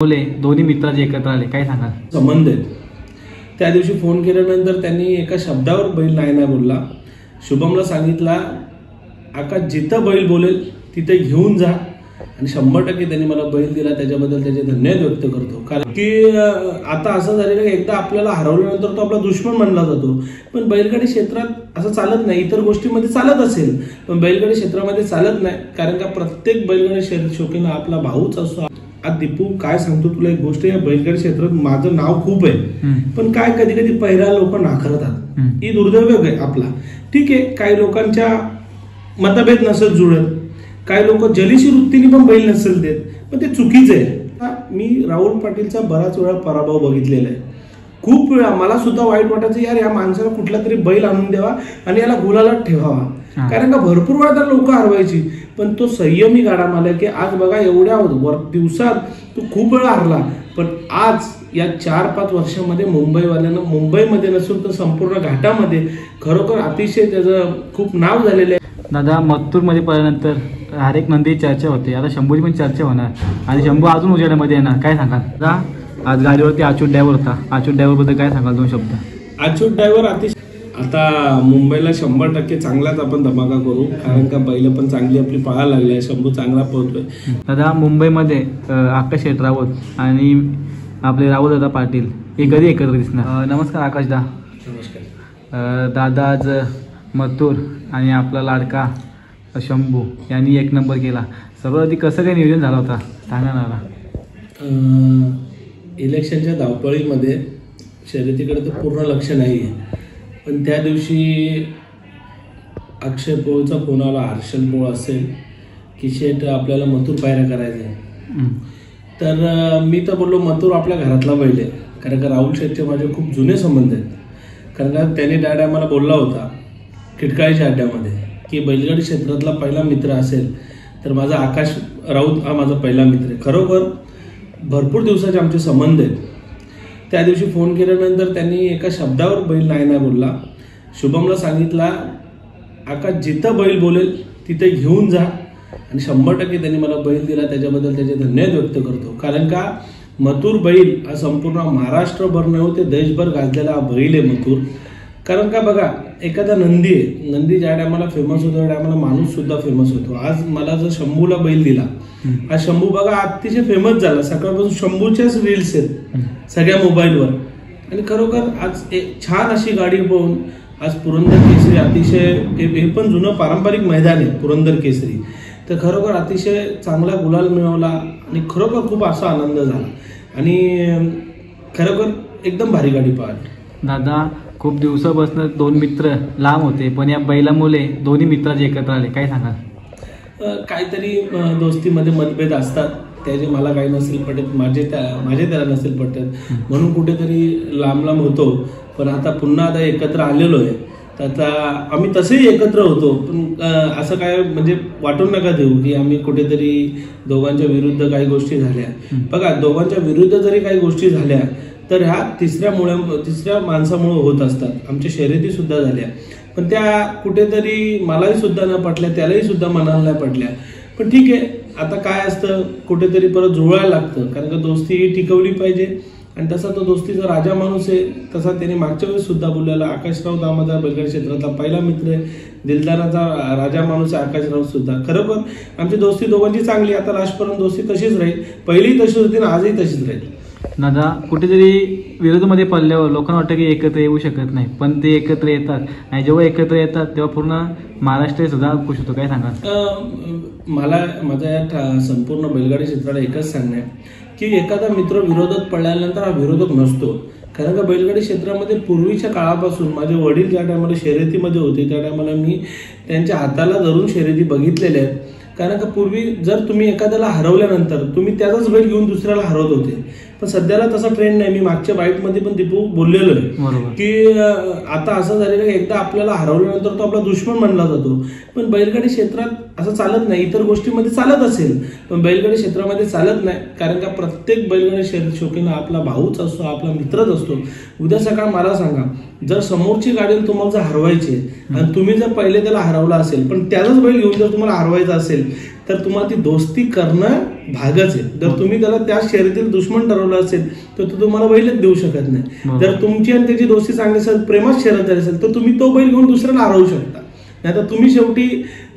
बोले दोन्ही मित्राचे एकत्र आले, काय सांगाल? संबंध आहेत. त्या दिवशी फोन केल्यानंतर त्यांनी एका शब्दावर बैल नाही बोलला. शुभमला सांगितला, आकाश जिथं बैल बोलेल तिथे घेऊन जा, आणि 100% त्यांनी मला बैल दिला, त्याच्याबद्दल त्याचे धन्यवाद व्यक्त करतो. कारण की आता असं झालेलं की एकदा आपल्याला हरवल्यानंतर तो आपला दुश्मन मानला जातो, पण बैलगाडी क्षेत्रात असं चालत नाही. इतर गोष्टीमध्ये चालत असेल पण बैलगाडी क्षेत्रामध्ये चालत नाही, कारण का प्रत्येक बैलगाडी शौकीन आपला भाऊच असतो. आज दीपू काय सांगतो तुला एक गोष्ट, या बैलगाडी क्षेत्रात माझं नाव खूप आहे, पण काय कधी कधी पहिला लोक नाकारतात. ही दुर्दैव आहे आपला. ठीक आहे, काही लोकांच्या मतभेद नसेल जुळत, काही लोक जलीशी वृत्तीने पण बैल नसेल देत, पण ते चुकीचं आहे. मी राहुल पाटीलचा बराच वेळा पराभव बघितलेला आहे. खूप वेळा मला सुद्धा वाईट वाटायचं, यार या माणसाला कुठला तरी बैल आणून द्यावा आणि याला गुलालात ठेवावा, कारण का भरपूर वेळा तर लोक हरवायची, पण तो संयमी गाडा मालक की आज बघा एवढ्या दिवसात तो खूप वेळा हरला, पण आज या 4-5 वर्षामध्ये मुंबईवाल्यांना, मुंबईमध्ये नसून तर संपूर्ण घाटामध्ये खरोखर अतिशय त्याचं खूप नाव झालेलं आहे. दादा, मत्तूरमध्ये पडल्यानंतर हर एक नंदी चर्चा होते, आता शंभूची पण चर्चा होणार आणि शंभू अजून उजेडामध्ये येणार, काय सांगाल? दादा, आज गाडीवरती अच्युत ड्रायव्हर होता, अच्युत ड्रायव्हर बद्दल काय सांगाल 2 शब्द? अच्युत ड्रायव्हर अतिशय, आता मुंबईला 100% चांगलाच आपण धमाका करू, कारण का बैल पण चांगली आपली पळायला लागली आहे, शंभू चांगला पळतोय. दादा, मुंबईमध्ये आकाश शेठ राऊत आणि आपले राहुल दादा पाटील हे कधी एकत्र दिसणार? नमस्कार आकाश दा. नमस्कार दादा. आज मथुर आणि आपला लाडका शंभू यांनी 1 नंबर केला, सर्वात आधी कसं काय नियोजन झाला होता सांगा ना? इलेक्शनच्या धावपळीमध्ये शर्यतीकडे तर पूर्ण लक्ष नाही आहे, पण त्या दिवशी अक्षय पोळचा फोन आला, हर्षल पोळ असेल की शेठ आपल्याला मथुर पायऱ्या करायचं आहे. तर मी तर बोललो मथुर आपल्या घरातला बैल आहे, कारण का राहुल शेठचे माझे खूप जुने संबंध आहेत. कारण का त्याने डायरेक्ट आम्हाला बोलला होता खिटकाळीच्या अड्ड्यामध्ये की बैलगाडी क्षेत्रातला पहिला मित्र असेल तर माझा आकाश राऊत हा माझा पहिला मित्र आहे. खरोखर भरपूर दिवसाचे आमचे संबंध आहेत. त्या दिवशी फोन केल्यानंतर त्यांनी एका शब्दावर बैल नाही बोलला. शुभमला सांगितला, आकाश जिथं बैल बोलेल तिथे घेऊन जा, आणि 100% त्यांनी मला बैल दिला, त्याच्याबद्दल त्याचे धन्यवाद व्यक्त करतो. कारण का मथुर बैल हा संपूर्ण महाराष्ट्रभर नव्हे ते देशभर गाजलेला हा बैल आहे मथुर. कारण का बघा, एखादा नंदी आहे, नंदी ज्या टायमाला फेमस होतो त्या टायमाला माणूस सुद्धा फेमस होतो. आज मला जर शंभूला बैल दिला, हा शंभू बघा अतिशय फेमस झाला, सकाळपासून शंभूच्याच रील्स आहेत सगळ्या मोबाईलवर, आणि खरोखर आज एक छान अशी गाडी पळून आज पुरंदर केसरी, अतिशय हे पण जुनं पारंपरिक मैदान आहे पुरंदर केसरी, तर खरोखर अतिशय चांगला गुलाल मिळवला आणि खरोखर खूप असा आनंद झाला, आणि खरोखर एकदम भारी गाडी पळाली. दादा, खूप दिवसापासून 2 मित्र लांब होते, पण या बैलामुळे दोन्ही मित्राचे एकत्र आले, काय सांगाल? काहीतरी दोस्तीमध्ये मतभेद असतात, त्याचे मला काही नसेल पटत, माझे त्याला नसेल पटत, म्हणून कुठेतरी लांब होतो. पण आता पुन्हा आता एकत्र आलेलो आहे, तर आता आम्ही तसेही एकत्र होतो, पण असं काय म्हणजे वाटून नका देऊ की आम्ही कुठेतरी दोघांच्या विरुद्ध काही गोष्टी झाल्या. बघा, दोघांच्या विरुद्ध जरी काही गोष्टी झाल्या तर ह्या तिसऱ्या माणसामुळे होत असतात. आमच्या शर्यती सुद्धा झाल्या, पण त्या कुठेतरी मलाही सुद्धा न पटल्या, त्यालाही सुद्धा मनाला नाही पटल्या. पण ठीक आहे, आता काय असतं, कुठेतरी परत जुळवायला लागतं, कारण का दोस्ती ही टिकवली पाहिजे, आणि तसा तो दोस्तीचा राजा माणूस आहे. तसा त्याने मागच्या वेळेस सुद्धा बोललेला, आकाश राऊत हा माझा बैलगाडी क्षेत्रातला पहिला मित्र आहे, दिलदाराचा राजा माणूस आहे आकाश राऊत सुद्धा. खरोखर आमची दोस्ती दोघांची चांगली, आता लास्टपर्यंत दोस्ती तशीच राहील, पहिलीही तशीच होती आणि आजही तशीच राहील. दादा, कुठेतरी विरोधामध्ये पडल्यावर लोकांना वाटतं की एकत्र येऊ शकत नाही, पण ते एकत्र येतात, आणि जेव्हा एकत्र येतात तेव्हा पूर्ण महाराष्ट्र सुद्धा खुश होतो, काय सांगा? मला माझ्या या संपूर्ण बैलगाडी क्षेत्राला एकच सांगणं आहे की एखादा मित्र विरोधात पडल्यानंतर हा विरोधक नसतो. कारण का बैलगाडी क्षेत्रामध्ये पूर्वीच्या काळापासून माझे वडील ज्या टायमाला शर्यतीमध्ये होते त्या टायमाला मी त्यांच्या हाताला धरून शर्यती बघितलेल्या आहेत. कारण का पूर्वी जर तुम्ही एखाद्याला हरवल्यानंतर तुम्ही त्याचाच बैल घेऊन दुसऱ्याला हरवत होते, पण सध्याला तसा ट्रेंड नाही. मी मागच्या बाईटमध्ये पण दीपू बोललेलो आहे की आता असं झालेलं आहे, एकदा आपल्याला हरवल्यानंतर तो आपला दुश्मन मानला जातो, पण बैलगाडी क्षेत्रात असं चालत नाही. इतर गोष्टीमध्ये चालत असेल पण बैलगाडी क्षेत्रामध्ये चालत नाही, कारण का प्रत्येक बैलगाडी शौकीन आपला भाऊच असतो, आपला मित्रच असतो. उद्या सकाळ मला सांगा, जर समोरची गाडी तुम्हाला जर हरवायची आणि तुम्ही जर पहिले त्याला हरवला असेल, पण त्याचाच बैल घेऊन जर तुम्हाला हरवायचा असेल असेल तर तुम्हाला ती दोस्ती करणं भागच आहे. जर तुम्ही त्याला त्या शर्यतीला दुश्मन ठरवलं असेल तर तो तुम्हाला बैलच देऊ शकत नाही. जर तुमची आणि त्याची दोस्ती चांगली असेल, प्रेमात शर्यत झाली असेल, तर तुम्ही तो बैल घेऊन दुसऱ्याला हरवू शकता. नाही तर तुम्ही शेवटी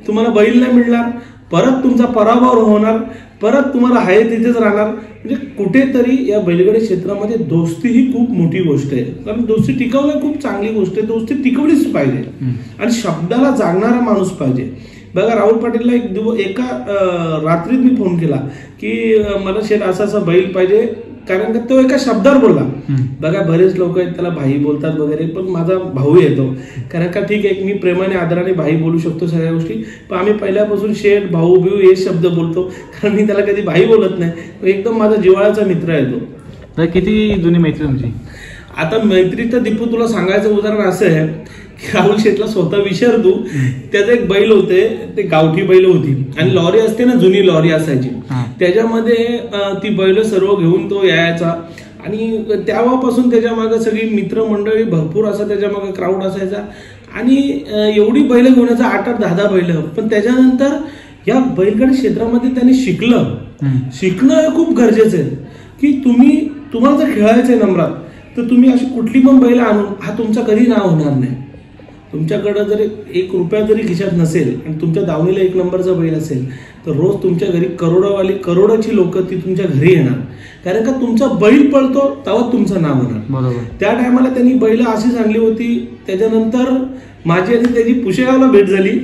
तुम्हाला बैल नाही मिळणार, परत तुमचा पराभव होणार, परत तुम्हाला आहे तिथेच राहणार. म्हणजे कुठेतरी या बैलगाडी क्षेत्रामध्ये दोस्ती ही खूप मोठी गोष्ट आहे. कारण दोस्ती टिकवणं खूप चांगली गोष्ट आहे. दोस्ती टिकवलीच पाहिजे आणि शब्दाला जागणारा माणूस पाहिजे. बघा, राहुल पाटीलला एका रात्रीत मी फोन केला की मला शेठ असा बैल पाहिजे, कारण का तो एका शब्दावर बोलला. बघा, बरेच लोक आहेत त्याला भाई बोलतात वगैरे, पण माझा भाऊ येतो. कारण का ठीक आहे, मी प्रेमाने आदराने भाई बोलू शकतो सगळ्या गोष्टी, पण आम्ही पहिल्यापासून शेठ भाऊ बिऊ हे शब्द बोलतो. कारण मी त्याला कधी भाई बोलत नाही, एकदम माझा जिव्हाळ्याचा मित्र आहे तो. तर किती जुनी मैत्री तुमची? आता मैत्री तर दीपू तुला सांगायचं उदाहरण असं आहे की राहुल शेठला स्वतः विचार तू, त्याचे एक बैल होते, ते गावठी बैल होती आणि लॉरी असते ना, जुनी लॉरी असायची, त्याच्यामध्ये ती बैल सर्व घेऊन तो यायचा आणि तेव्हापासून त्याच्या मागे सगळी मित्रमंडळी भरपूर असा त्याच्या मागे क्राऊड असायचा आणि एवढी बैल घेऊन यायचा, 8-8, 10-10 बैल. पण त्याच्यानंतर या बैलगाडी क्षेत्रामध्ये त्यांनी शिकणं हे खूप गरजेचं आहे की तुम्हाला जर खेळायचं आहे नम्रात, तर तुम्ही अशी कुठली पण बैल आणून हा तुमचा कधी नाव होणार नाही. तुमच्याकडे जर 1 रुपया जरी खिशात नसेल आणि तुमच्या दावणीला 1 नंबरचा बैल असेल, तर रोज तुमच्या घरी करोडाची लोक ती तुमच्या घरी येणार. कारण का तुमचा बैल पळतो तेव्हा तुमचं नाव होणार. बरोबर. त्या टायमाला त्यांनी बैल अशी चांगली होती. त्याच्यानंतर माझी आणि त्याची पुशेगावला भेट झाली.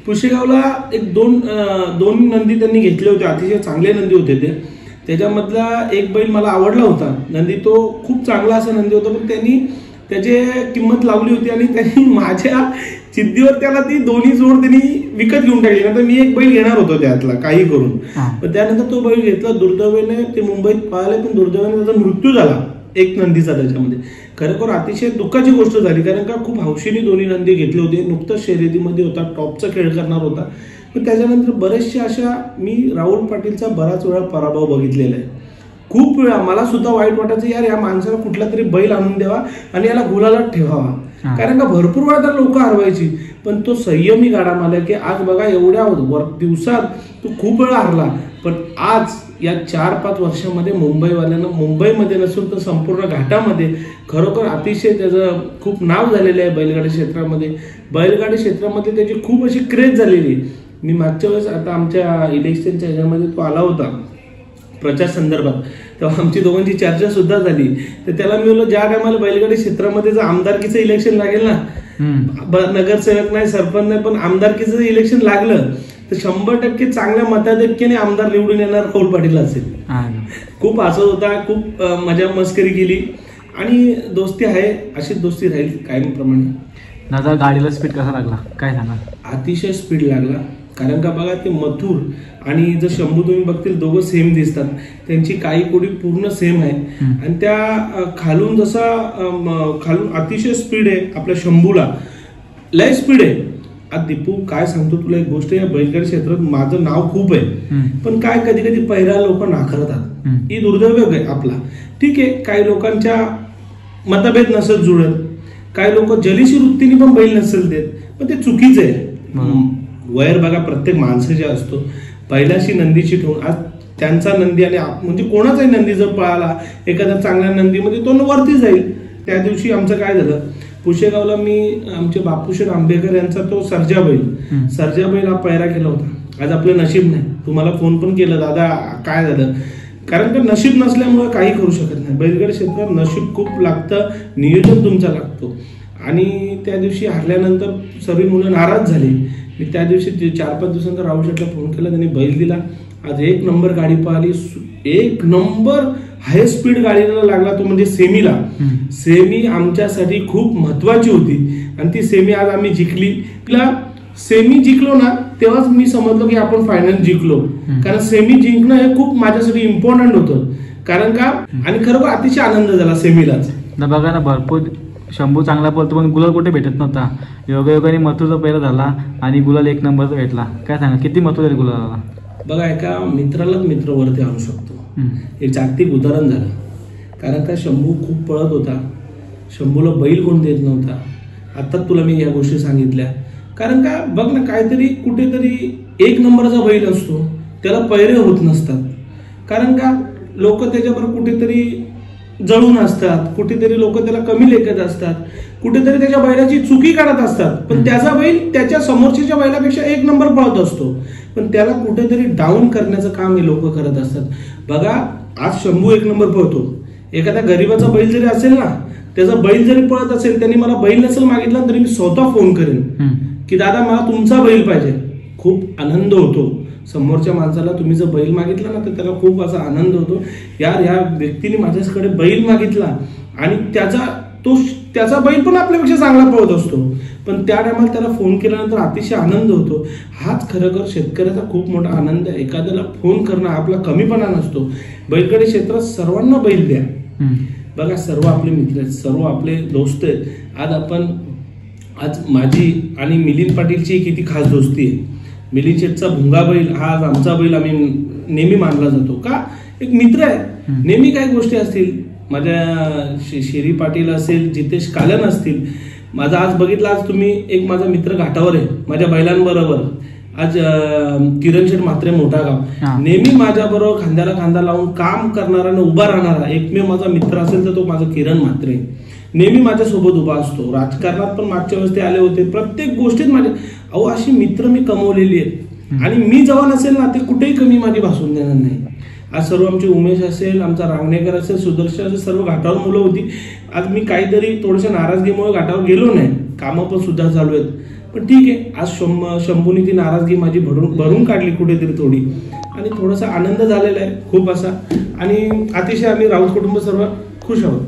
पुशेगावला एक दोन नंदी त्यांनी घेतले होते, अतिशय चांगले नंदी होते ते. त्याच्यामधला एक बैल मला आवडला होता नंदी, तो खूप चांगला असा नंदी होता, पण त्यांनी त्याची किंमत लावली होती आणि त्यांनी माझ्या जिद्दीवर त्याला ती दोन्ही जोड त्यांनी विकत घेऊन टाकली. नंतर मी एक बैल घेणार होतो त्यातला काही करून, पण त्यानंतर तो बैल घेतला. दुर्दैवाने ते मुंबईत पाहिले, पण दुर्दैवाने त्याचा मृत्यू झाला एक नंदीचा त्याच्यामध्ये. खरोखर अतिशय दुःखाची गोष्ट झाली, कारण का खूप हौशीने दोन्ही नंदी घेतले होते. नुकतंच शर्यतीमध्ये होता, टॉपचा खेळ करणार होता. पण त्याच्यानंतर बरेचशा अशा मी राहुल पाटीलचा बराच वेळा पराभव बघितलेला आहे. खूप वेळा मला सुद्धा वाईट वाटायचं, यार या माणसाला कुठला तरी बैल आणून द्यावा आणि याला गुलालात ठेवावा. कारण का भरपूर वेळा तर लोक हरवायची, पण तो संयमी गाडा मालक की आज बघा एवढ्या दिवसात तो खूप वेळा हरला, पण आज या 4-5 वर्षामध्ये मुंबईवाल्यांना, मुंबईमध्ये नसून तर संपूर्ण घाटामध्ये खरोखर अतिशय त्याचं खूप नाव झालेलं आहे. बैलगाडी क्षेत्रामध्ये त्याची खूप अशी क्रेज झालेली. मी मागच्या वेळेस आता आमच्या इलेक्शनच्या ह्याच्यामध्ये तो आला होता प्रचार संदर्भात, तेव्हा आमची दोघांची चर्चा सुद्धा झाली. तर त्याला मी बोललो, ज्या टायमाला बैलगाडी क्षेत्रामध्ये जर आमदारकीचं इलेक्शन लागेल ना, नगरसेवक नाही, सरपंच नाही, पण आमदारकीचं इलेक्शन लागलं तर 100% चांगल्या मताधिक्याने आमदार निवडून येणार राहुल पाटील असेल. खूप हसत होता, खूप मजा मस्करी केली आणि दोस्ती आहे, अशीच दोस्ती राहील कायमप्रमाणे. दादा, गाडीला स्पीड कसा लागला काय सांगा? अतिशय स्पीड लागला. कारण का बघा, ते मथुर आणि जर शंभू तुम्ही बघतील दोघं सेम दिसतात, त्यांची काही कोडी पूर्ण सेम आहे आणि त्या खालून अतिशय स्पीड आहे. आपल्या शंभूला लय स्पीड आहे. आज दीपू काय सांगतो तुला एक गोष्ट, या बैलगाडी क्षेत्रात माझं नाव खूप आहे, पण काय कधी कधी पहिला लोक नाकारतात, ही दुर्दैव आहे आपला. ठीक आहे, काही लोकांच्या मतभेद नसेल जुळत, काही लोक जलिशी वृत्तीने पण बैल नसेल देत, पण ते चुकीचं आहे. वैर बघा, प्रत्येक माणसं जे असतो पहिल्याशी नंदीची ठेवून, आज त्यांचा नंदी आणि म्हणजे कोणाचाही नंदी जर पळाला एखाद्या चांगल्या नंदीमध्ये तो वरती जाईल. त्या दिवशी आमचं काय झालं, पुशेगावला मी आमचे बापूशेठ आंबेकर यांचा तो सर्जा बैल हा पैरा केला होता. आज आपलं नशीब नाही, तुम्हाला फोन पण केलं, दादा काय झालं, कारण का नशीब नसल्यामुळे काही करू शकत नाही. बैलगाडी क्षेत्रात नशीब खूप लागतं, नियोजन तुमचा लागतो. आणि त्या दिवशी हरल्यानंतर सगळी मुलं नाराज झाली. मी त्या दिवशी 4-5 दिवसांचा राहुल शेठला फोन केला, त्यांनी बैल दिला. आज 1 नंबर गाडी पाहिली, 1 नंबर हाय स्पीड गाडीला लागला तो, म्हणजे सेमी आमच्यासाठी खूप महत्वाची होती आणि ती सेमी आज आम्ही जिंकली. सेमी जिंकलो ना, तेव्हाच मी समजलो की आपण फायनल जिंकलो. कारण सेमी जिंकणं हे खूप माझ्यासाठी इम्पॉर्टंट होतं. कारण का, आणि खरोखर अतिशय आनंद झाला सेमीलाच. बघा ना, भरपूर शंभू चांगला पळतो, पण गुलाल कुठे भेटत नव्हता. योगायोगाने मथुरचा पहिला झाला आणि गुलाल 1 नंबरचा भेटला. काय सांगा, किती महत्व आहे गुलाला? बघा, एका मित्रालाच मित्र वरती आणू शकतो, एक जागतिक उदाहरण झालं. कारण का शंभू खूप पळत होता, शंभूला बैल कोण देत नव्हता. आता तुला मी या गोष्टी सांगितल्या. कारण का बघ ना, काहीतरी कुठेतरी एक नंबरचा बैल असतो त्याला पैरे होत नसतात. कारण का लोक त्याच्याबरोबर कुठेतरी जळून असतात, कुठेतरी लोक त्याला कमी लेखत असतात, कुठेतरी त्याच्या बैलाची चुकी काढत असतात. पण त्याचा बैल त्याच्या समोरच्या बैलापेक्षा एक नंबर पळत असतो, पण त्याला कुठेतरी डाऊन करण्याचं काम हे लोक करत असतात. बघा आज शंभू एक नंबर पळतो, एखाद्या गरीबाचा बैल जरी असेल ना, त्याचा बैल जरी पळत असेल, त्यांनी मला बैल नसेल मागितला तरी मी स्वतः फोन करेन की दादा मला तुमचा बैल पाहिजे. खूप आनंद होतो समोरच्या माणसाला, तुम्ही जर बैल मागितला ना तर त्याला खूप असा आनंद होतो, यार ह्या व्यक्तीने माझ्याकडे बैल मागितला आणि त्याचा बैल पण आपल्यापेक्षा चांगला पळत असतो, पण त्या टायमाला त्याला फोन केल्यानंतर अतिशय आनंद होतो. हाच खरोखर शेतकऱ्याचा खूप मोठा आनंद आहे. एखाद्याला फोन करणं आपला कमीपणा नसतो. बैलगाडी क्षेत्रात सर्वांना बैल द्या. बघा सर्व आपले मित्र आहेत, सर्व आपले दोस्त आहेत. आज माझी आणि मिलिंद पाटीलची किती खास दोस्ती आहे. मिलिंद शेठचा भुंगा बैल हा आज आमचा बैल आम्ही नेहमी मानला जातो. का एक मित्र आहे. नेहमी काही गोष्टी असतील, माझ्या शेरी पाटील असेल, जितेश कालन असतील. माझा आज बघितला, आज तुम्ही एक माझा मित्र घाटावर आहे माझ्या बैलांबरोबर. आज किरण शेठ म्हात्रे मोठा गाव, नेहमी माझ्या बरोबर खांद्याला खांदा लावून काम करणारा आणि उभा राहणारा एकमेव माझा मित्र असेल तर तो माझा किरण म्हात्रे. नेहमी माझ्यासोबत उभा असतो. राजकारणात पण मागच्या वेळेस ते आले होते, प्रत्येक गोष्टीत माझे अशी मित्र मी कमवलेली आहेत. आणि मी जेव्हा नसेल ना ते कुठेही कमी माझी भासून देणार नाही. आज सर्व आमचे उमेश असेल, आमचा रांगणेकर असेल, सुदर्शन असेल, सर्व घाटावर मुलं होती. आज मी काहीतरी थोड्याशा नाराजगीमुळे घाटावर गेलो नाही, कामं पण सुद्धा चालू आहेत. पण ठीक आहे, आज शंभूने ती नाराजगी माझी भरून काढली कुठेतरी थोडी, आणि थोडासा आनंद झालेला आहे खूप असा. आणि अतिशय आम्ही राऊत कुटुंब सर्व खुश आहोत.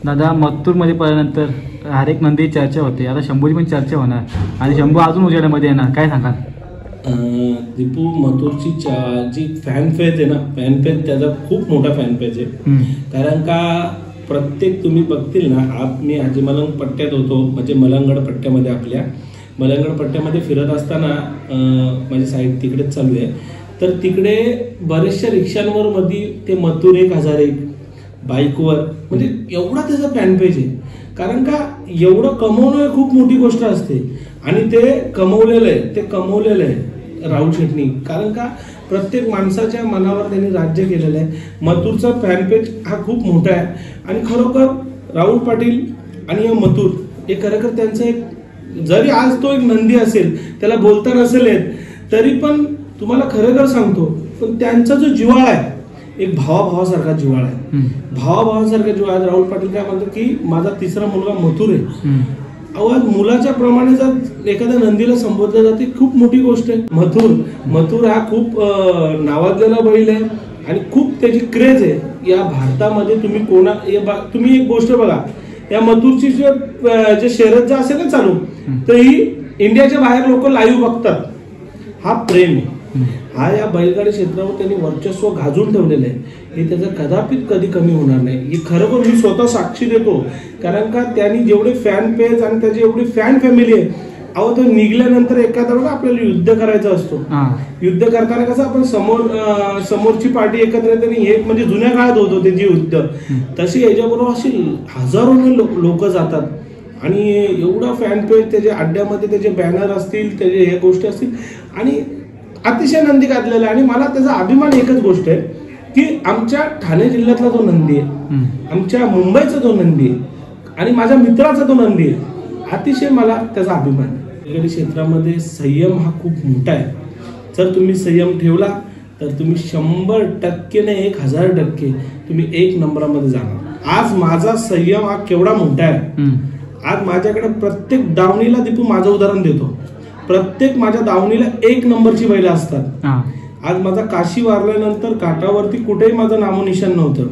दादा मथुरमध्ये पळाल्यानंतर हर एक नंदी चर्चा होते, आता शंभूची पण चर्चा होणार आणि शंभू अजून उजेडामध्ये येणार, काय सांगाल? दीपू मथुरची जी फॅन पेज आहे ना, फॅन पेज त्याचा खूप मोठा फॅन पेज आहे. कारण का प्रत्येक तुम्ही बघतील ना, मी आजी मलंग पट्ट्यात होतो, म्हणजे मलंगड पट्ट्यामध्ये आपल्या मलंगड पट्ट्यामध्ये फिरत असताना माझी साईड तिकडेच चालू आहे, तर तिकडे बरेचशा रिक्षांवर मध्ये ते मथुर 1001 बाईकवर, म्हणजे एवढा त्याचा फॅन पेज आहे. कारण का एवढं कमवणं खूप मोठी गोष्ट असते आणि ते कमवलेलं आहे राहुल शेट्टी. कारण का प्रत्येक माणसाच्या मनावर त्यांनी राज्य केलेलं आहे. मथुरचा फॅन पेज हा खूप मोठा आहे आणि खरोखर राहुल पाटील आणि हे मथुर हे खरोखर त्यांचं एक, जरी आज तो एक नंदी असेल, त्याला बोलता नसेल येत, तरी पण तुम्हाला खरोखर सांगतो, पण त्यांचा जो जिव्हाळा आहे एक भावासारखा जिव्हाळा आहे. भावासारखा जिव्हाळा. राहुल पाटील काय म्हणतात की माझा तिसरा मुलगा मथुर आहे. आज मुलाच्या प्रमाणे जर एखाद्या नंदीला संबोधलं जाते, खूप मोठी गोष्ट आहे. मथुर हा खूप नावाजलेला बैल आहे आणि खूप त्याची क्रेज आहे या भारतामध्ये. तुम्ही एक गोष्ट बघा, या मथुरची जे शर्यत जे असेल ना चालू, तर ही इंडियाच्या बाहेर लोक लाईव्ह बघतात. हा प्रेम आहे, हा या बैलगाडी क्षेत्रावर त्यांनी वर्चस्व गाजून ठेवलेलं आहे. हे त्याचं कधी कमी होणार नाही. हे खरोखर मी स्वतः साक्षी देतो. कारण का त्यांनी जेवढे फॅन पेज आणि त्याची एवढी फॅन फॅमिली आहे. तो निघल्यानंतर एखादा बघा आपल्याला युद्ध करायचं असतो, युद्ध करताना कसं आपण समोरची पार्टी एकत्र येते, हे म्हणजे जुन्या काळात होत होते जे युद्ध, तशी याच्याबरोबर अशी हजारोने लोक जातात. आणि एवढा फॅन पेज त्याच्या अड्ड्यामध्ये, त्याचे बॅनर असतील, त्याचे हे गोष्टी असतील, आणि अतिशय नंदी घातलेला. आणि मला त्याचा अभिमान एकच गोष्ट आहे की आमच्या ठाणे जिल्ह्यातला जो नंदी आहे, आमच्या मुंबईचा जो नंदी आहे आणि माझ्या मित्राचा तो नंदी आहे, अतिशय मला त्याचा अभिमान आहे. बैलगाडी क्षेत्रामध्ये संयम हा खूप मोठा आहे. जर तुम्ही संयम ठेवला तर तुम्ही 100% नाही 1000% तुम्ही एक नंबरामध्ये जाणार. आज माझा संयम हा केवढा मोठा आहे. आज माझ्याकडे प्रत्येक दावणीला, दीपू माझं उदाहरण देतो, प्रत्येक माझ्या दावणीला एक नंबरची बैल असतात. आज माझा काशी वारल्यानंतर काठावरती कुठेही माझं नामोनिशाण नव्हतं,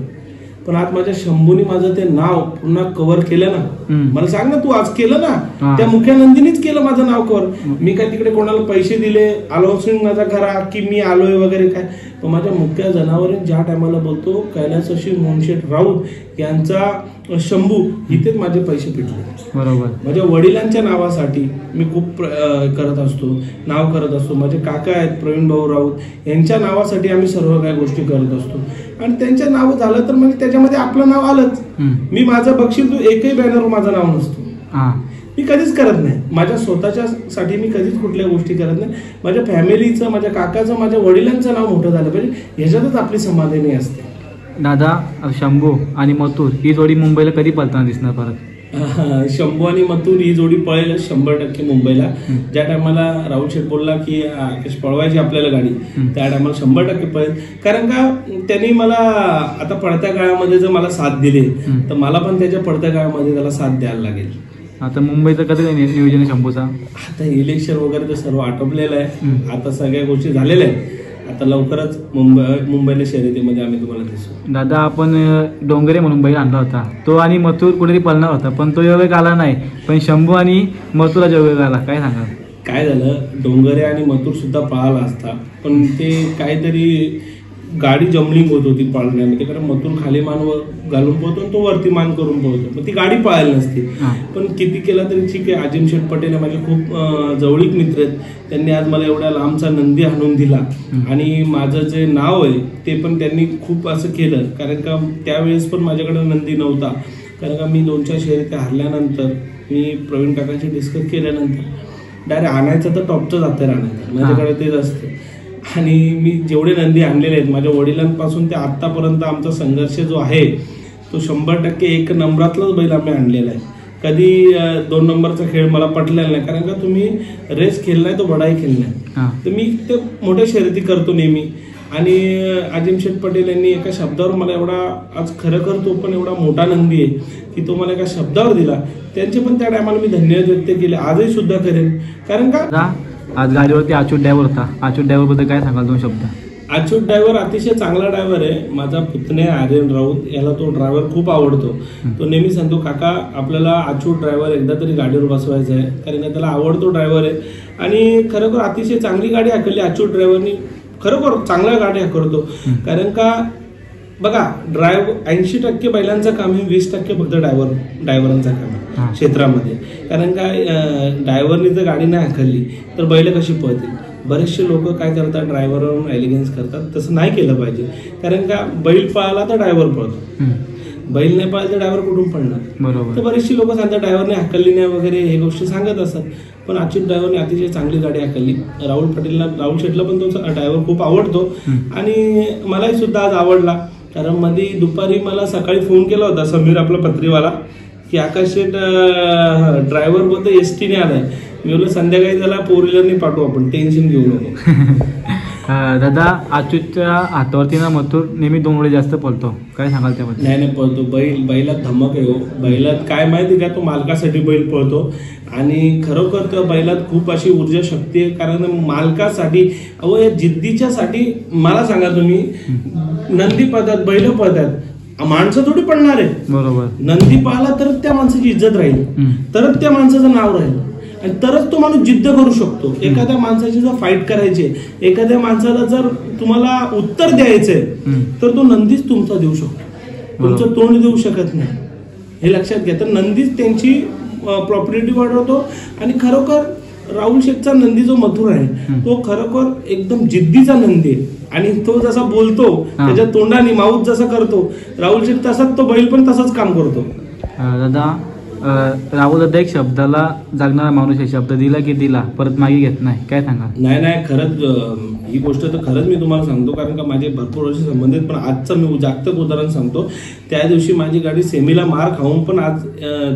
पण आज माझ्या शंभूने माझं ते नाव पुन्हा कव्हर केलं ना. मला सांग ना, तू आज केलं ना, त्या मुख्य नंदीनीच केलं माझं नाव कव्हर. मी काय तिकडे कोणाला पैसे दिले, अनाउन्सिंग माझा करा की मी आलोय वगैरे काय, पण माझ्या मुख्य जनावरीन ज्या टायमाला बोलतो कैलासवासी मोहनशेठ राऊत यांचा शंभू, इथेच माझे पैसे पिटले. बरोबर. माझ्या वडिलांच्या नावासाठी मी खूप नाव करत असतो. माझे काका आहेत प्रवीण भाऊ राऊत, यांच्या नावासाठी आम्ही सर्व काही गोष्टी करत असतो. आणि त्यांच्या नाव झालं तर म्हणजे त्याच्यामध्ये आपलं नाव आलंच. मी माझं बघशील तू एकही बॅनरवर माझं नाव नसतो. मी कधीच करत नाही. माझ्या स्वतःच्यासाठी मी कधीच कुठल्या गोष्टी करत नाही. माझ्या फॅमिलीचं, माझ्या काकाचं, माझ्या वडिलांचं नाव मोठं झालं पाहिजे, ह्याच्यातच आपली समाधानी असते. दादा, शंभू आणि मथुर ही जोडी मुंबईला कधी पळताना दिसणार परत? शंभू आणि मथुर ही जोडी पळेल 100% मुंबईला. ज्या टायमाला राहुल शेठ बोलला की आकाश पळवायची आपल्याला गाडी, त्या टायमाला 100% पळेल. कारण का त्यांनी मला आता पडत्या काळामध्ये जर मला साथ दिली तर मला पण त्याच्या पडत्या काळामध्ये त्याला साथ द्यायला लागेल. आता मुंबईचं कधी नियोजन आहे शंभूचा? आता इलेक्शन वगैरे तर सर्व आटोपलेलं आहे, आता सगळ्या गोष्टी झालेल्या आहेत. आता लवकरच मुंबईला शर्यतीमध्ये आम्ही तुम्हाला दिसू. दादा, आपण डोंगरे म्हणून बैल आणला होता, तो आणि मथुर कुठेतरी पळणार होता, पण तो योग्य आला नाही. पण शंभू आणि मथुरा योग्य आला, काय सांगा? काय झालं, डोंगरे आणि मथुर सुद्धा पळाला असता, पण ते काहीतरी गाडी जमलिंग होत होती पळण्यामध्ये. कारण मथुर खाली मान घालून पोहतो आणि तो वरती मान करून पोहतो, पण ती गाडी पळायला नसती. पण किती केलं तरी ठीक आहे. अजिम शेठ पटेल हे माझे खूप जवळीक मित्र आहेत. त्यांनी आज मला एवढ्या लांबचा नंदी आणून दिला आणि माझं जे नाव आहे ते पण त्यांनी खूप असं केलं. कारण का त्यावेळेस पण माझ्याकडे नंदी नव्हता. कारण का मी 2-4 शर्यती हरल्यानंतर, मी प्रवीण काकांशी डिस्कस केल्यानंतर डायरेक्ट आणायचं तर टॉपचं जातं आणायचं, माझ्याकडे तेच असतं. आणि मी जेवढे नंदी आणलेले आहेत माझ्या वडिलांपासून ते आत्तापर्यंत आमचा संघर्ष जो आहे तो 100% 1 नंबरातलाच बैल आम्ही आणलेला आहे. कधी 2 नंबरचा खेळ मला पटलेला नाही. कारण का तुम्ही रेस खेळलाय तो बडाई खेळलाय, तर मी ते मोठ्या शर्यती करतो नेहमी. आणि अजिम शेठ पटेल यांनी एका शब्दावर मला एवढा, आज खरं करतो पण एवढा मोठा नंदी आहे की तो मला एका शब्दावर दिला. त्यांचे पण त्या टायमाला मी धन्यवाद व्यक्त केले, आजही सुद्धा करेन. कारण का आज गाडीवरती अच्युत ड्रायव्हर होता, अच्युत ड्रायव्हर बद्दल काय सांगाल 2 शब्द? अच्युत ड्रायव्हर अतिशय चांगला ड्रायव्हर आहे. माझा पुतण्या आर्यन राऊत याला तो ड्रायव्हर खूप आवडतो. तो नेहमी सांगतो, काका आपल्याला अच्युत ड्रायव्हर एकदा तरी गाडीवर बसवायचा आहे, कारण का त्याला आवडतो ड्रायव्हर आहे. आणि खरोखर अतिशय चांगली गाडी हाकलली अच्युत ड्रायव्हरनी, खरोखर चांगल्या गाडी हाकलतो. कारण का बघा, 80% बैलांचं काम हे 20% फक्त ड्रायव्हरांचं काम आहे क्षेत्रामध्ये. कारण का ड्रायव्हरनी जर गाडी नाही हाकलली तर बैल कशी पळतील. बरेचसे लोक काय करतात, ड्रायव्हरवरून एलिगन्स करतात. तसं नाही केलं पाहिजे. कारण का बैल पळाला तर ड्रायव्हर पळतो, बैल नाही पळाला तर ड्रायव्हर कुठून पळणार. बरोबर. तर बरेचसे लोक सांगतात ड्रायव्हरने हाकलली नाही वगैरे, हे गोष्टी सांगत असतात. पण अच्युत ड्रायव्हरने अतिशय चांगली गाडी हाकलली. राहुल शेठला पण तो ड्रायव्हर खूप आवडतो आणि मलाही सुद्धा आज आवडला. कारण मध्ये दुपारी मला सकाळी फोन केला होता समीर आपला पत्रीवाला की आकाश शेठ ड्रायव्हर बोलतो एसटीने आलाय. मी बोललो संध्याकाळी त्याला 4 व्हीलरने पाठवू, आपण टेन्शन घेऊ नको. दादा, अच्युतच्या हातावरती ना मथुर नेहमी 2 वेळे जास्त पळतो, काय सांगाल त्यामध्ये? नाही पळतो. बैलात धमक आहे हो. बैलात काय माहिती का, तो मालकासाठी बैल पळतो आणि खरोखर त्या बैलात खूप अशी ऊर्जा शक्ती आहे. कारण मालकासाठी, अहो या जिद्दीच्यासाठी मला सांगा तुम्ही, नंदी पळतात, बैल पळतात, माणसं थोडी पडणार आहे. बरोबर. नंदी पाहिला तरच त्या माणसाची इज्जत राहील, तरच त्या माणसाचं नाव राहील आणि तरच तो माणूस जिद्द करू शकतो. एखाद्या माणसाची जर फाईट करायची, एखाद्या माणसाला जर तुम्हाला उत्तर द्यायचंय तर तो नंदीच तुमचा देऊ शकतो, तुमचं तोंड देऊ शकत नाही. हे लक्षात घ्या. तर नंदीच त्यांची प्रॉपर्टी वाढवतो. आणि खरोखर राहुल शेठचा नंदी जो मथुर आहे तो खरोखर एकदम जिद्दीचा नंदी आहे. आणि तो जसा बोलतो त्याच्या तोंडाने माऊथ जसा करतो राहुल शेठ, तसाच तो बैल पण तसाच काम करतो. दादा, राहुल दादा एक शब्दाला जागणारा माणूस आहे. शब्द दिला की दिला, परत मागे घेत नाही, काय सांगा? नाही खरंच ही गोष्ट तर खरंच मी तुम्हाला सांगतो. कारण का माझे भरपूर वर्ष संबंधित, पण आजचं मी जागतिक उदाहरण सांगतो. त्या दिवशी माझी गाडी सेमीला मार खाऊन पण आज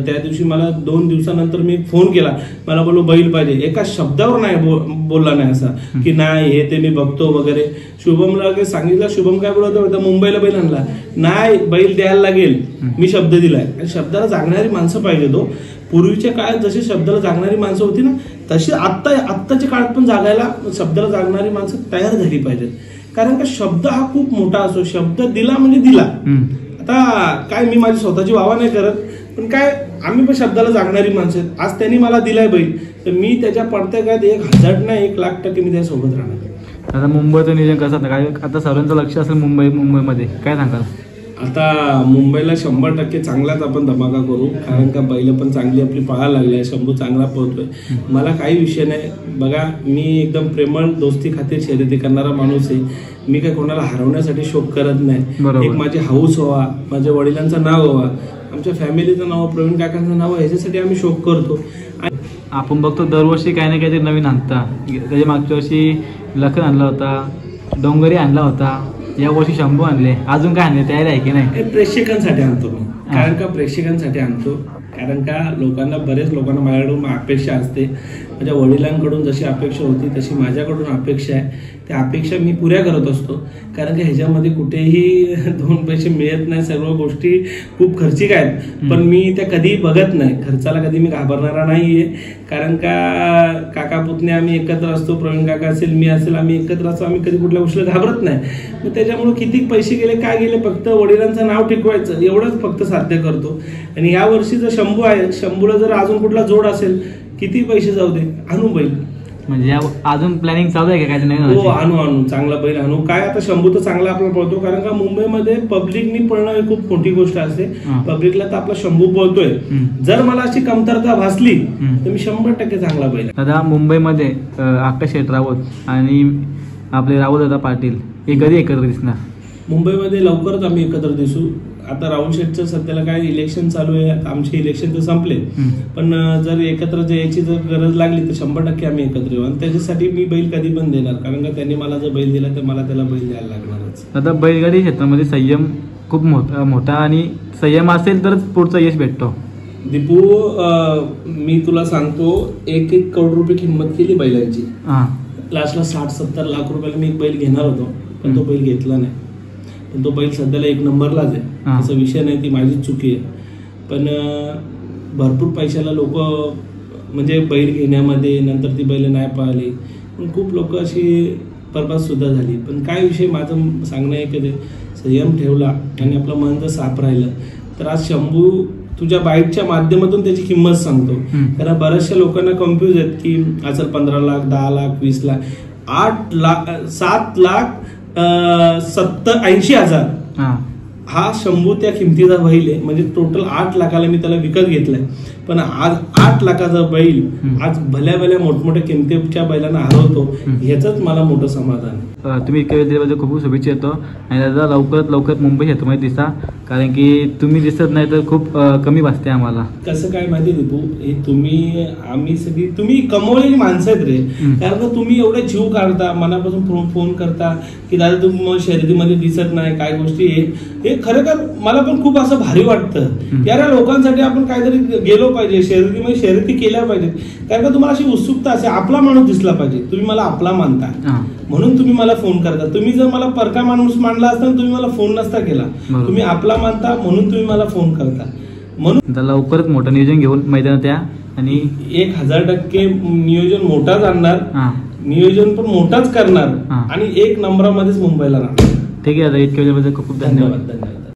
त्या दिवशी मला 2 दिवसानंतर मी फोन केला, मला बोललो बैल पाहिजे. एका शब्दावर नाही बोलला नाही असा की नाही हे ते मी बघतो वगैरे. शुभमला सांगितलं, शुभम काय बोलत होता, मुंबईला बैल आणला नाही, बैल द्यायला लागेल, मी शब्द दिलाय. आणि शब्दाला जागणारी माणसं पाहिजे. तो पूर्वीच्या काळात जशी शब्दाला जागणारी माणसं होती ना, तशी आत्ताच्या काळात पण जागायला शब्दाला जागणारी माणसं तयार झाली पाहिजेत. कारण का शब्द हा खूप मोठा असतो. शब्द दिला म्हणजे दिला. आता काय मी माझी स्वतःची वावा नाही करत, पण काय आम्ही पण शब्दाला जागणारी माणसं आहेत. आज त्यांनी मला दिलाय बैल, तर मी त्याच्या पडत्या काय 1000 नाही 1,00,000% मी त्यासोबत राहणार. आता मुंबईचं नियोजन कसं काय, आता सर्वांचं लक्ष असेल मुंबईमध्ये, काय सांगाल? आता मुंबईला 100% चांगलाच आपण धमाका करू. कारण का बैल पण चांगली आपली पळायला लागली आहे, शंभू चांगला पळतोय. मला काही विषय नाही. बघा, मी एकदम प्रेमळ दोस्ती खातीर शर्यती करणारा माणूस आहे. मी काय कोणाला हरवण्यासाठी शोक करत नाही. एक माझी हाऊस व्हावा, माझ्या वडिलांचं नाव व्हावा, आमच्या फॅमिलीचं नाव, प्रवीण काकांचं नाव, ह्याच्यासाठी आम्ही शोक करतो. आपण बघतो दरवर्षी काही ना काहीतरी नवीन आणता. त्याच्या मागच्या वर्षी लखन आणला होता, डोंगरी आणला होता, या वर्षी शंभू आणले. अजून काय आणले तयारी आहे की नाही? हे प्रेक्षकांसाठी आणतो मी. कारण का प्रेक्षकांसाठी आणतो, कारण का बरेच लोकांना माझ्याकडून अपेक्षा असते. माझ्या वडिलांकडून जशी अपेक्षा होती तशी माझ्याकडून अपेक्षा आहे. त्या अपेक्षा मी पुऱ्या करत असतो. कारण की ह्याच्यामध्ये कुठेही 2 पैसे मिळत नाही. सर्व गोष्टी खूप खर्चिक आहेत, पण मी त्या कधी बघत नाही. खर्चाला कधी मी घाबरणारा नाहीये. कारण का काका पुतणे आम्ही एकत्र असतो, प्रवीण काका असेल, मी असेल, आम्ही एकत्र असतो. आम्ही कधी कुठल्या गोष्टीला घाबरत नाही. मग त्याच्यामुळे किती पैसे गेले काय गेले, फक्त वडिलांचं नाव टिकवायचं एवढंच फक्त साध्य करतो. आणि या वर्षी जो शंभू आहे, शंभूला जर अजून कुठला जोड असेल, किती पैसे जाऊ दे, आणू बैल. म्हणजे अजून प्लॅनिंग चालू आहे का काय? हो, आणू चांगला बैल आणू. काय आता शंभू तर चांगला आपल्याला पळतो, कारण का मुंबईमध्ये पब्लिकनी पळणं ही खूप मोठी गोष्ट असते. पब्लिकला तर आपला शंभू पळतोय. जर मला अशी कमतरता भासली तर मी 100% चांगला बैल. दादा, मुंबईमध्ये आकाश शेठ राऊत आणि आपले राहुल दादा पाटील हे कधी एकत्र दिसणार? मुंबईमध्ये लवकरच आम्ही एकत्र दिसू. आता राहुल शेठचं सध्याला काय इलेक्शन चालू आहे, आमचे इलेक्शन तर संपले, पण जर एकत्र याची जर गरज लागली तर 100% आम्ही एकत्र येऊ. आणि त्याच्यासाठी मी बैल कधी पण देणार, कारण का त्यांनी मला जर बैल दिला तर मला त्याला बैल द्यायला लागणारच. आता बैलगाडी क्षेत्रामध्ये संयम खूप मोठा आणि संयम असेल तरच पुढचा यश भेटतो. दीपू, मी तुला सांगतो, 1-1 करोड रुपये किंमत केली बैलांची. लास्टला 60-70 लाख रुपयाला मी एक बैल घेणार होतो, पण तो बैल घेतला नाही. पण तो बैल सध्याला 1 नंबरलाच आहे, असा विषय नाही, ती माझी चुकी आहे. पण भरपूर पैशाला लोक म्हणजे बैल घेण्यामध्ये नंतर ती बैल नाही पाळली, पण खूप लोक अशी बरबाद सुद्धा झाली. पण काय विषय, माझं सांगणं आहे की संयम ठेवला आणि आपलं मन जर साफ राहिलं तर आज शंभू तुझ्या बाईकच्या माध्यमातून त्याची किंमत सांगतो. कारण बऱ्याचशा लोकांना कन्फ्यूज आहेत की असेल 15 लाख, 10 लाख, 20 लाख, 8 लाख, 7 लाख 80,000 हा शंभू त्या किमतीचा बैल आहे. म्हणजे टोटल 8 लाखाला मी त्याला विकत घेतलाय. पण आज 8 लाखाचा बैल आज भल्या मोठमोठ्या किमतीच्या बैलांना हरवतो, ह्याच मला मोठं समाधान आहे. तुम्ही इतक्या वेळ दिल्याबद्दल खूप शुभेच्छा येतो. आणि दादा, लवकरात मुंबई क्षेत्रामध्ये दिसा, कारण की तुम्ही दिसत नाही तर खूप कमी भासते आम्हाला. कसं काय माहिती दीपू, हे आम्ही सगळी तुम्ही कमवलेली माणसं आहेत रे. कारण का तुम्ही एवढे जीव काढता, मनापासून फोन करता की दादा तुम्ही शर्यतीमध्ये दिसत नाही, काय गोष्टी हे खरं मला पण खूप असं भारी वाटतं. या लोकांसाठी आपण काहीतरी गेलो पाहिजे, शर्यती केल्या पाहिजेत. कारण का तुम्हाला अशी उत्सुकता असे, आपला माणूस दिसला पाहिजे. तुम्ही मला आपला मानता म्हणून तुम्ही मला फोन करता. तुम्ही जर मला परका माणूस मानला असता तुम्ही मला फोन नसता केला. तुम्ही आपला मानता म्हणून तुम्ही मला फोन करता. म्हणून लवकरच मोठं नियोजन घेऊन मैदानात या आणि 1000% नियोजन मोठाच आणणार, नियोजन पण मोठाच करणार आणि 1 नंबरामध्येच मुंबईला राहणार. ठीक आहे दादा, इतक्या वेळेबद्दल खूप धन्यवाद.